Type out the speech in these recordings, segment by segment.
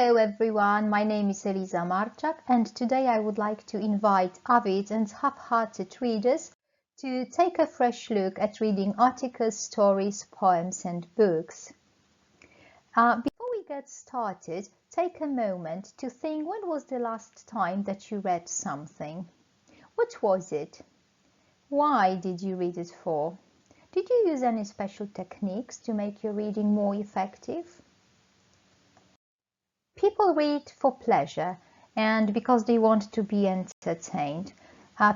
Hello everyone, my name is Eliza Marczak and today I would like to invite avid and half-hearted readers to take a fresh look at reading articles, stories, poems and books. Before we get started, take a moment to think when was the last time that you read something? What was it? Why did you read it for? Did you use any special techniques to make your reading more effective? People read for pleasure and because they want to be entertained.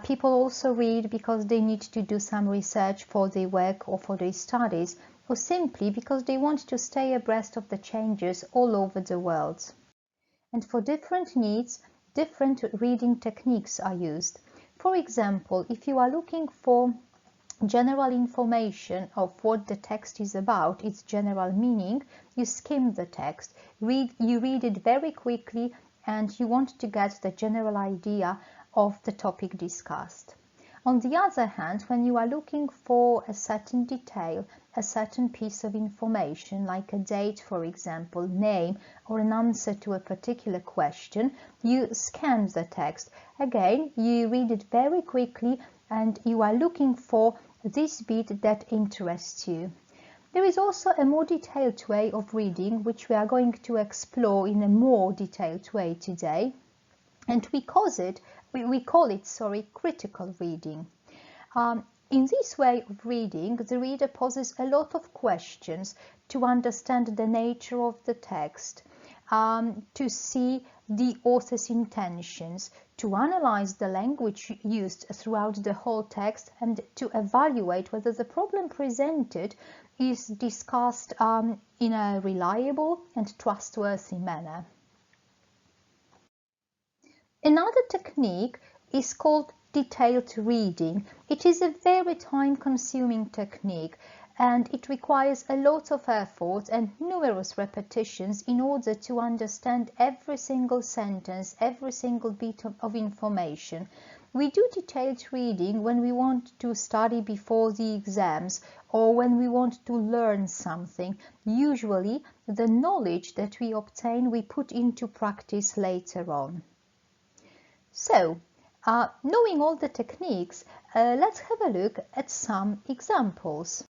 People also read because they need to do some research for their work or for their studies, or simply because they want to stay abreast of the changes all over the world. And for different needs, different reading techniques are used. For example, if you are looking for general information of what the text is about, its general meaning, you skim the text, you read it very quickly and you want to get the general idea of the topic discussed. On the other hand, when you are looking for a certain detail, a certain piece of information, like a date, for example, name, or an answer to a particular question, you scan the text. Again, you read it very quickly and you are looking for this bit that interests you. There is also a more detailed way of reading, which we are going to explore in a more detailed way today, and we call it critical reading. In this way of reading, the reader poses a lot of questions to understand the nature of the text, to see the author's intentions, to analyze the language used throughout the whole text, and to evaluate whether the problem presented is discussed in a reliable and trustworthy manner. Another technique is called detailed reading. It is a very time-consuming technique and it requires a lot of effort and numerous repetitions in order to understand every single sentence, every single bit of information. We do detailed reading when we want to study before the exams or when we want to learn something. Usually, the knowledge that we obtain we put into practice later on. So, knowing all the techniques, let's have a look at some examples.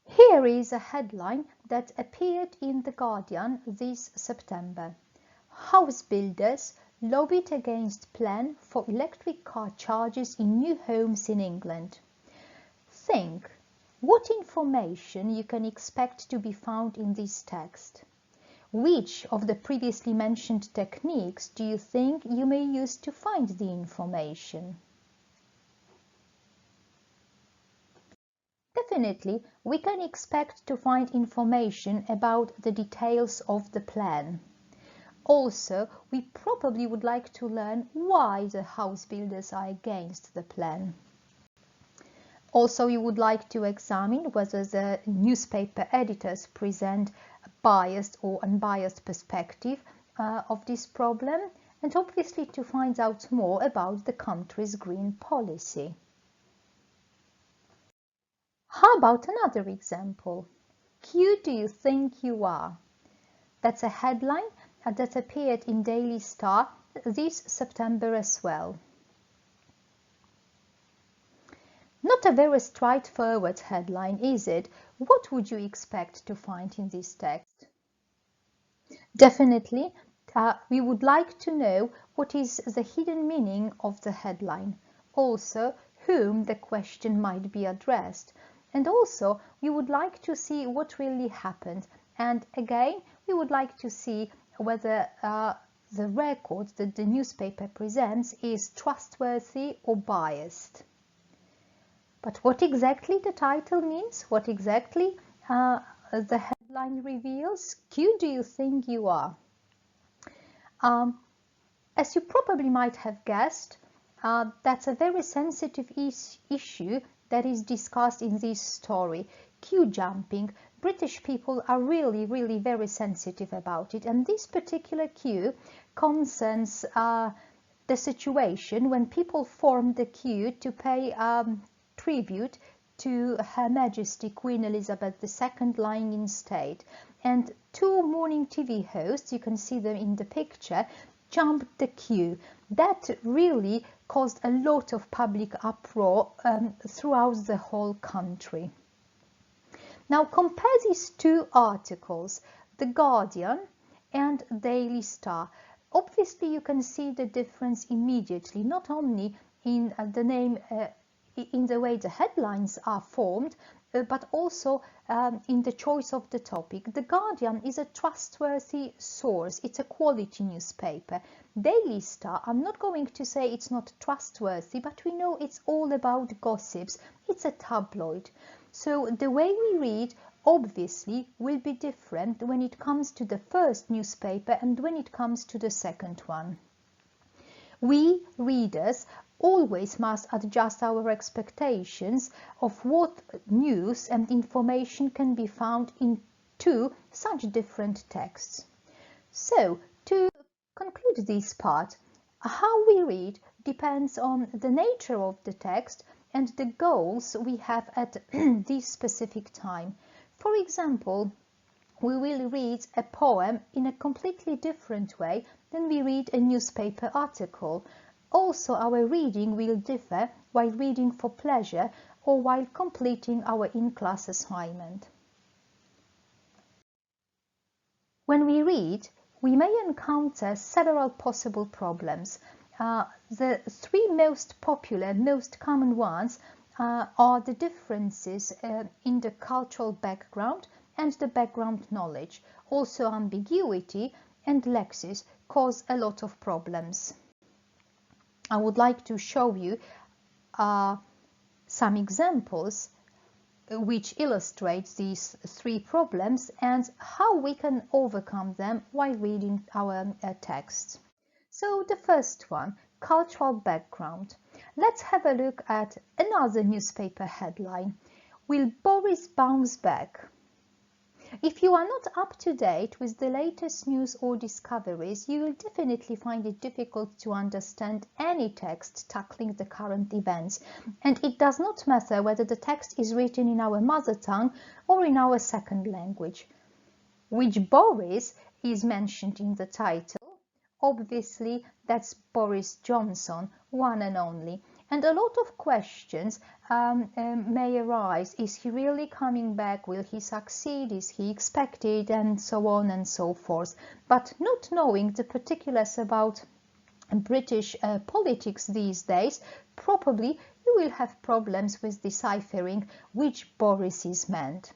Here is a headline that appeared in The Guardian this September. House builders lobbied against plan for electric car chargers in new homes in England. Think, what information you can expect to be found in this text? Which of the previously mentioned techniques do you think you may use to find the information? Definitely, we can expect to find information about the details of the plan. Also, we probably would like to learn why the house builders are against the plan. Also, you would like to examine whether the newspaper editors present a biased or unbiased perspective of this problem, and obviously to find out more about the country's green policy. How about another example? Who do you think you are? That's a headline that appeared in Daily Star this September as well. Not a very straightforward headline, is it? What would you expect to find in this text? Definitely, we would like to know what is the hidden meaning of the headline. Also, whom the question might be addressed. And also, we would like to see what really happened. And again, we would like to see whether the record that the newspaper presents is trustworthy or biased. But what exactly the title means, what exactly the headline reveals, who do you think you are? As you probably might have guessed, that's a very sensitive issue that is discussed in this story. Queue jumping. British people are really very sensitive about it, and this particular queue concerns the situation when people form the queue to pay tribute to Her Majesty Queen Elizabeth II lying in state. and two morning TV hosts, you can see them in the picture, jumped the queue. That really caused a lot of public uproar throughout the whole country. Now compare these two articles, The Guardian and Daily Star. Obviously you can see the difference immediately, not only in the name, in the way the headlines are formed, but also in the choice of the topic. The Guardian is a trustworthy source. It's a quality newspaper. Daily Star, I'm not going to say it's not trustworthy, but we know it's all about gossips. It's a tabloid. So the way we read obviously will be different when it comes to the first newspaper and when it comes to the second one. We readers always must adjust our expectations of what news and information can be found in two such different texts. So, to conclude this part, how we read depends on the nature of the text and the goals we have at this specific time. For example, we will read a poem in a completely different way than we read a newspaper article. Also, our reading will differ while reading for pleasure or while completing our in-class assignment. When we read, we may encounter several possible problems. The three most popular, most common ones are the differences in the cultural background and the background knowledge. Also, ambiguity and lexis cause a lot of problems. I would like to show you some examples which illustrate these three problems and how we can overcome them while reading our text. So the first one, cultural background. Let's have a look at another newspaper headline. Will Boris bounce back? If you are not up to date with the latest news or discoveries, you will definitely find it difficult to understand any text tackling the current events. And it does not matter whether the text is written in our mother tongue or in our second language. Which Boris is mentioned in the title? Obviously, that's Boris Johnson, one and only. And a lot of questions may arise. Is he really coming back? Will he succeed? Is he expected? And so on and so forth. But not knowing the particulars about British politics these days, probably you will have problems with deciphering which Boris is meant.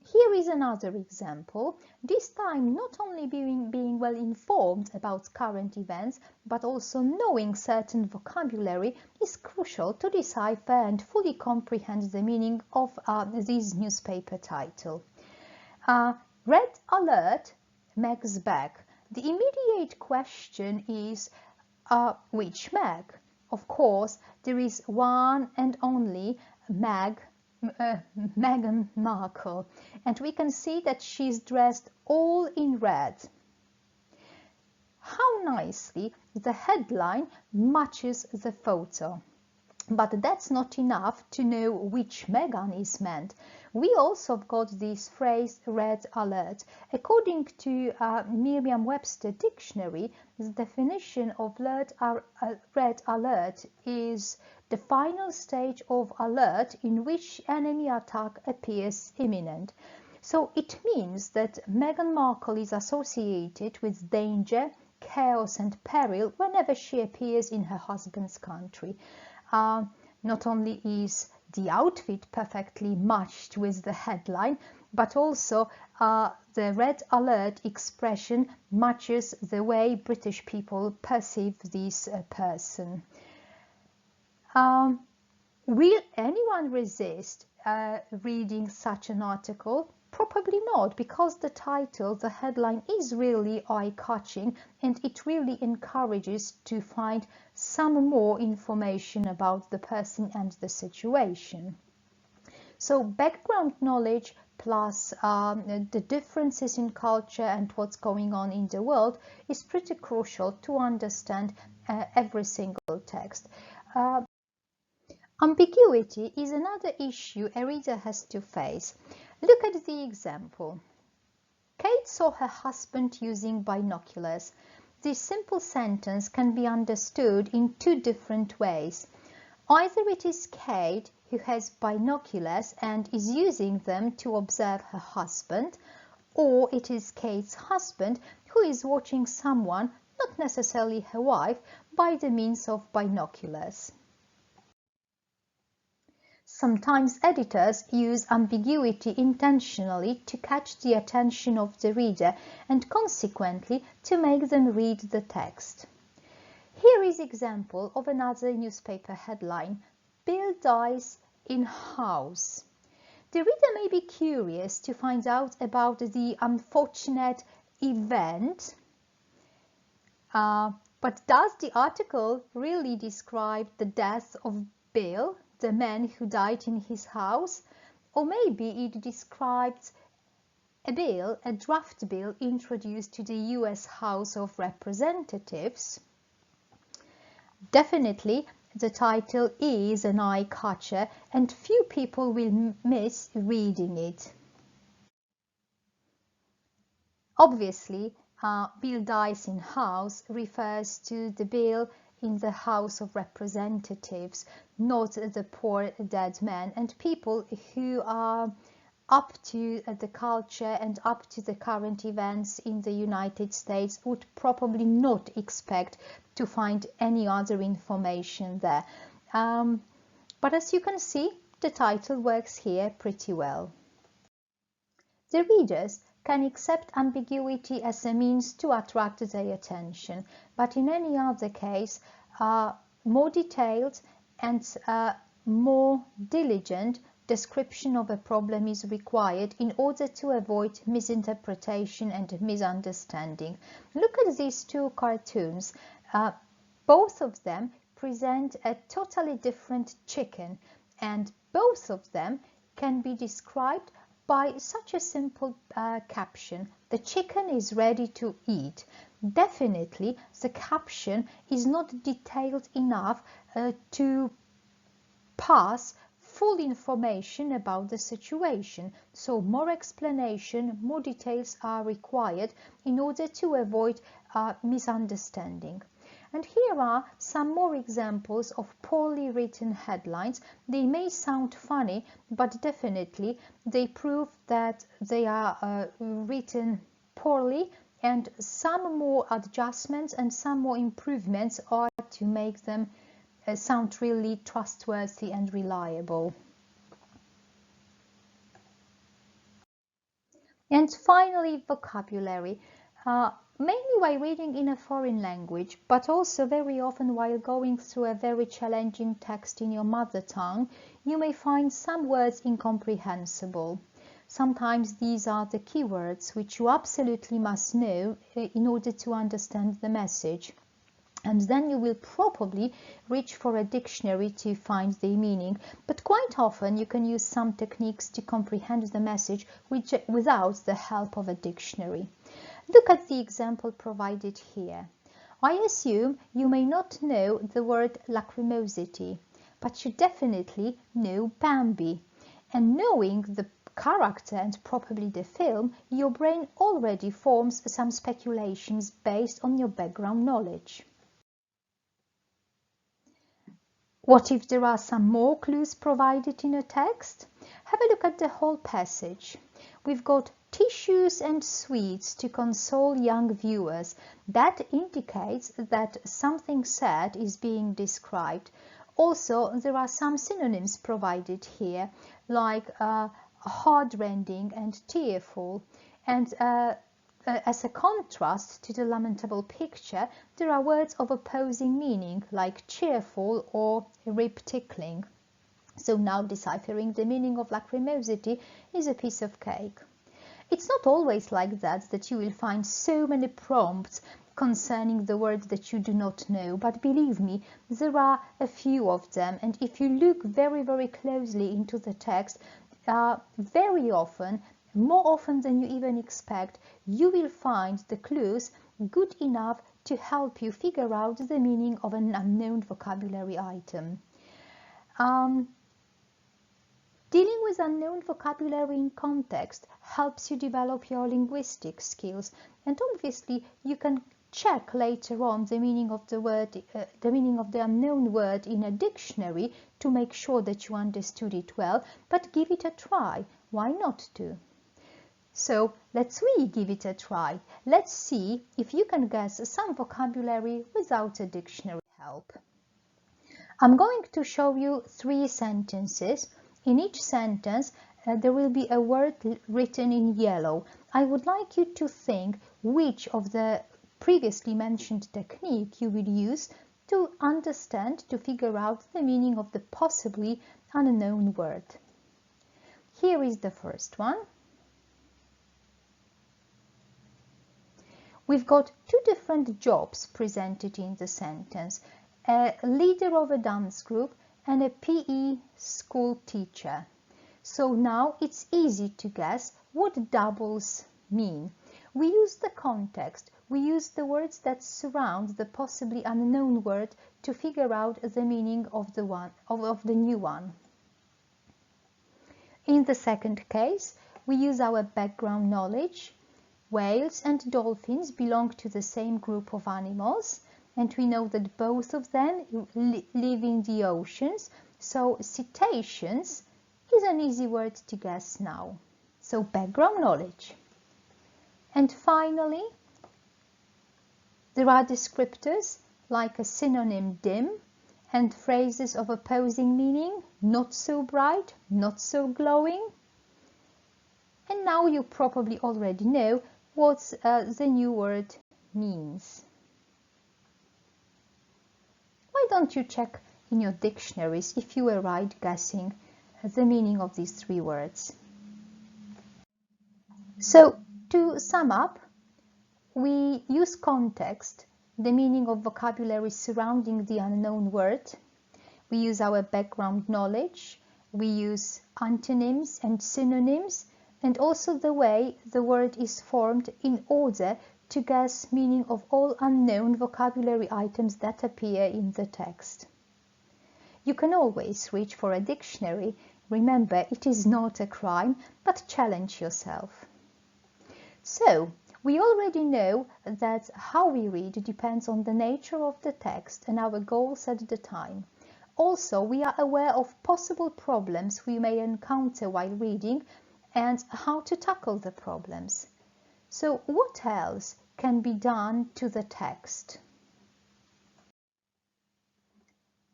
Here is another example, this time not only being well informed about current events, but also knowing certain vocabulary is crucial to decipher and fully comprehend the meaning of this newspaper title. Red alert, Meg's back. The immediate question is, which Meg? Of course, there is one and only Meghan Markle, and we can see that she's dressed all in red. How nicely the headline matches the photo. But that's not enough to know which Meghan is meant. We also got this phrase red alert. According to Merriam-Webster dictionary, the definition of red alert is the final stage of alert in which enemy attack appears imminent. So it means that Meghan Markle is associated with danger, chaos and peril whenever she appears in her husband's country. Not only is the outfit perfectly matched with the headline, but also the red alert expression matches the way British people perceive this person. Will anyone resist reading such an article? Probably not, because the title, the headline, is really eye-catching and it really encourages to find some more information about the person and the situation. So background knowledge plus the differences in culture and what's going on in the world is pretty crucial to understand every single text. Ambiguity is another issue a reader has to face. Look at the example. Kate saw her husband using binoculars. This simple sentence can be understood in two different ways. Either it is Kate who has binoculars and is using them to observe her husband, or it is Kate's husband who is watching someone, not necessarily her wife, by the means of binoculars. Sometimes editors use ambiguity intentionally to catch the attention of the reader and consequently to make them read the text. Here is example of another newspaper headline: Bill dies in house. The reader may be curious to find out about the unfortunate event, but does the article really describe the death of Bill, the man who died in his house? Or maybe it describes a draft bill introduced to the US House of Representatives. Definitely, the title is an eye-catcher and few people will miss reading it. Obviously, Bill dies in house refers to the bill in the House of Representatives, not the poor dead man, and people who are up to the culture and up to the current events in the United States would probably not expect to find any other information there. But as you can see, the title works here pretty well. The readers can accept ambiguity as a means to attract their attention, but in any other case, more detailed and more diligent description of a problem is required in order to avoid misinterpretation and misunderstanding. Look at these two cartoons. Both of them present a totally different chicken, and both of them can be described by such a simple caption: the chicken is ready to eat. Definitely, the caption is not detailed enough to pass full information about the situation, so more explanation, more details are required in order to avoid misunderstanding. And here are some more examples of poorly written headlines. They may sound funny, but definitely they prove that they are written poorly, and some more adjustments and some more improvements are to make them sound really trustworthy and reliable. And finally, vocabulary. Mainly while reading in a foreign language, but also very often while going through a very challenging text in your mother tongue, you may find some words incomprehensible. Sometimes these are the keywords which you absolutely must know in order to understand the message. And then you will probably reach for a dictionary to find the meaning, but quite often you can use some techniques to comprehend the message without the help of a dictionary. Look at the example provided here. I assume you may not know the word lacrimosity, but you definitely know Bambi. And knowing the character and probably the film, your brain already forms some speculations based on your background knowledge. What if there are some more clues provided in a text? Have a look at the whole passage. We've got tissues and sweets to console young viewers. That indicates that something sad is being described. Also, there are some synonyms provided here, like heartrending and tearful. And as a contrast to the lamentable picture, there are words of opposing meaning, like cheerful or rib-tickling. So now deciphering the meaning of lacrimosity is a piece of cake. It's not always like that you will find so many prompts concerning the word that you do not know, but believe me, there are a few of them, and if you look very, very closely into the text, very often, more often than you even expect, you will find the clues good enough to help you figure out the meaning of an unknown vocabulary item. Dealing with unknown vocabulary in context helps you develop your linguistic skills, and obviously you can check later on the meaning of the unknown word in a dictionary to make sure that you understood it well, but give it a try. Why not to? So let's give it a try. Let's see if you can guess some vocabulary without a dictionary help. I'm going to show you 3 sentences. In each sentence, there will be a word written in yellow. I would like you to think which of the previously mentioned technique you will use to understand, to figure out the meaning of the possibly unknown word. Here is the first one. We've got 2 different jobs presented in the sentence: a leader of a dance group and a PE school teacher. So now it's easy to guess what doubles mean. We use the context, we use the words that surround the possibly unknown word to figure out the meaning of the new one. In the second case, we use our background knowledge. Whales and dolphins belong to the same group of animals, and we know that both of them live in the oceans, so cetaceans is an easy word to guess now. So background knowledge. And finally, there are descriptors like a synonym dim and phrases of opposing meaning, not so bright, not so glowing. And now you probably already know what the new word means. Why don't you check in your dictionaries if you were right guessing the meaning of these 3 words? So, to sum up, we use context, the meaning of vocabulary surrounding the unknown word. We use our background knowledge. We use antonyms and synonyms, and also the way the word is formed in order to guess meaning of all unknown vocabulary items that appear in the text. You can always reach for a dictionary. Remember, it is not a crime, but challenge yourself. So, we already know that how we read depends on the nature of the text and our goals at the time. Also, we are aware of possible problems we may encounter while reading and how to tackle the problems. So, what else can be done to the text?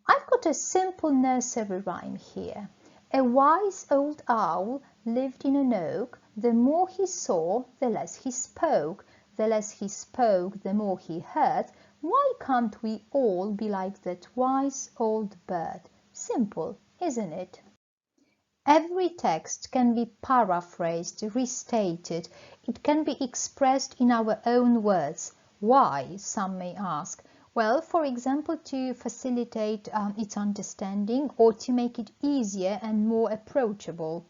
I've got a simple nursery rhyme here. A wise old owl lived in an oak. The more he saw, the less he spoke. The less he spoke, the more he heard. Why can't we all be like that wise old bird? Simple, isn't it? Every text can be paraphrased, restated. It can be expressed in our own words. Why, some may ask? Well, for example, to facilitate its understanding or to make it easier and more approachable.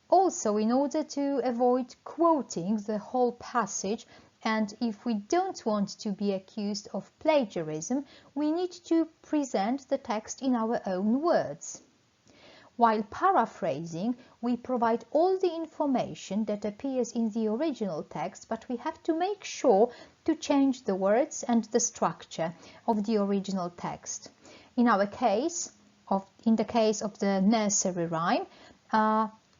Also, in order to avoid quoting the whole passage, and if we don't want to be accused of plagiarism, we need to present the text in our own words. While paraphrasing, we provide all the information that appears in the original text, but we have to make sure to change the words and the structure of the original text. In the case of the nursery rhyme,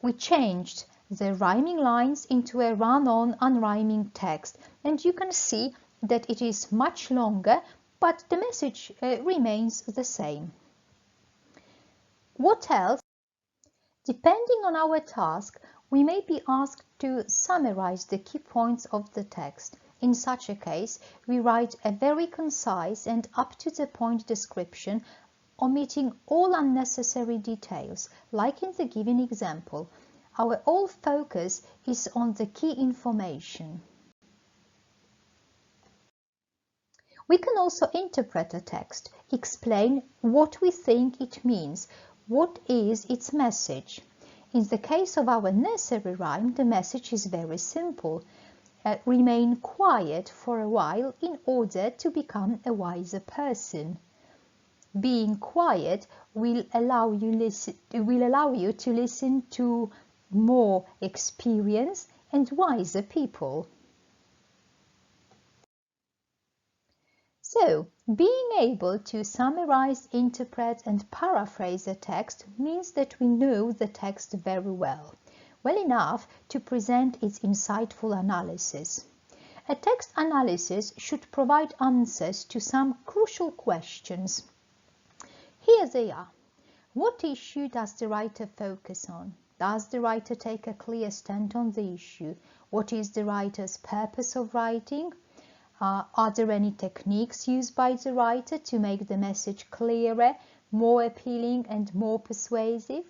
we changed the rhyming lines into a run-on unrhyming text, and you can see that it is much longer, but the message remains the same. What else? Depending on our task, we may be asked to summarize the key points of the text. In such a case, we write a very concise and up-to-the-point description, omitting all unnecessary details, like in the given example. Our whole focus is on the key information. We can also interpret a text, explain what we think it means, what is its message. In the case of our nursery rhyme, the message is very simple. Remain quiet for a while in order to become a wiser person. being quiet will allow you to listen to more experienced and wiser people. So, being able to summarize, interpret and paraphrase a text means that we know the text very well enough to present its insightful analysis. A text analysis should provide answers to some crucial questions. Here they are. What issue does the writer focus on? Does the writer take a clear stand on the issue? What is the writer's purpose of writing? Are there any techniques used by the writer to make the message clearer, more appealing and more persuasive?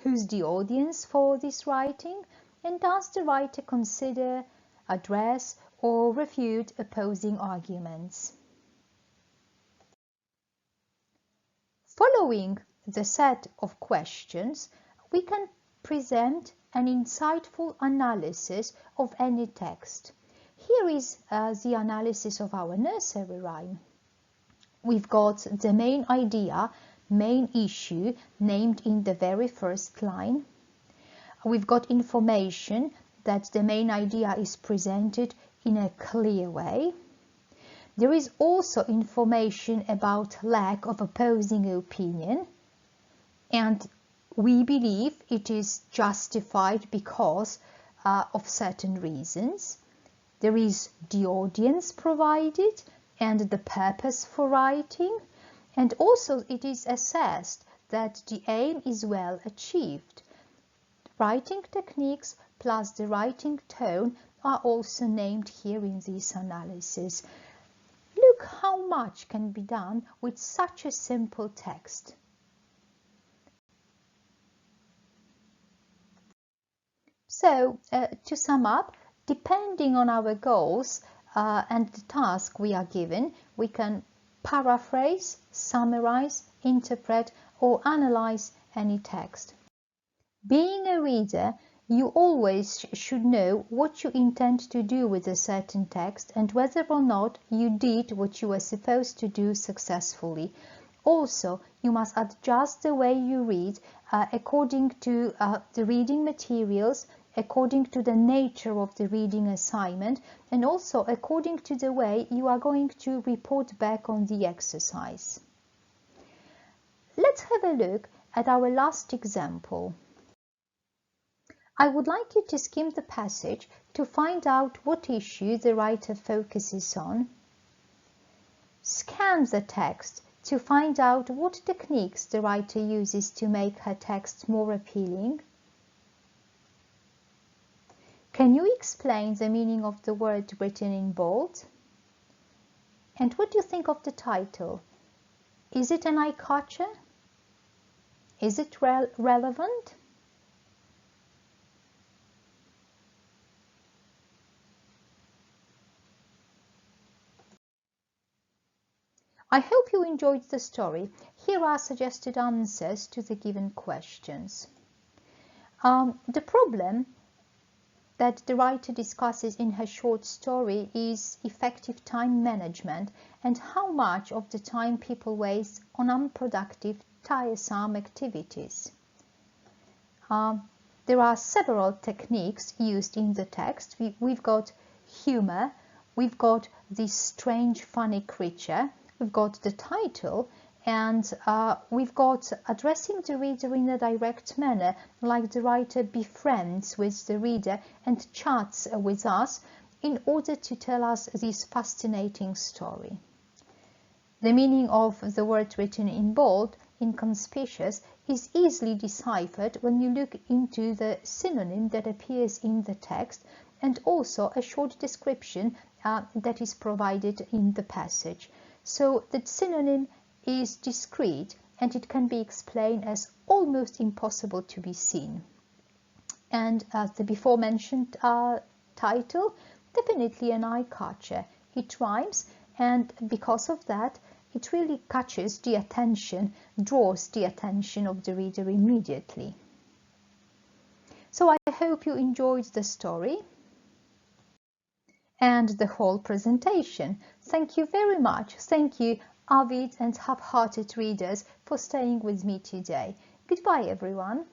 Who's the audience for this writing? And does the writer consider, address or refute opposing arguments? Following the set of questions, we can present an insightful analysis of any text. Here is the analysis of our nursery rhyme. We've got the main idea, main issue named in the very first line. We've got information that the main idea is presented in a clear way. There is also information about lack of opposing opinion, and we believe it is justified because of certain reasons. There is the audience provided and the purpose for writing, and also it is assessed that the aim is well achieved. Writing techniques plus the writing tone are also named here in this analysis. Look how much can be done with such a simple text. So, to sum up, depending on our goals and the task we are given, we can paraphrase, summarize, interpret or analyze any text. Being a reader, you always should know what you intend to do with a certain text and whether or not you did what you were supposed to do successfully. Also, you must adjust the way you read according to the reading materials, according to the nature of the reading assignment, and also according to the way you are going to report back on the exercise. Let's have a look at our last example. I would like you to skim the passage to find out what issue the writer focuses on. Scan the text to find out what techniques the writer uses to make her text more appealing. Can you explain the meaning of the word written in bold? And what do you think of the title? Is it an eye-catcher? Is it relevant? I hope you enjoyed the story. Here are suggested answers to the given questions. The problem that the writer discusses in her short story is effective time management and how much of the time people waste on unproductive, tiresome activities. There are several techniques used in the text. We've got humor, we've got this strange, funny creature, we've got the title, and we've got addressing the reader in a direct manner, like the writer befriends with the reader and chats with us in order to tell us this fascinating story. The meaning of the word written in bold, inconspicuous, is easily deciphered when you look into the synonym that appears in the text and also a short description that is provided in the passage. So the synonym is discrete and it can be explained as almost impossible to be seen. And as the before mentioned title, definitely an eye-catcher. It rhymes, and because of that it really catches the attention, draws the attention of the reader immediately. So I hope you enjoyed the story and the whole presentation. Thank you very much. Thank you. avid and half-hearted readers, for staying with me today. Goodbye, everyone.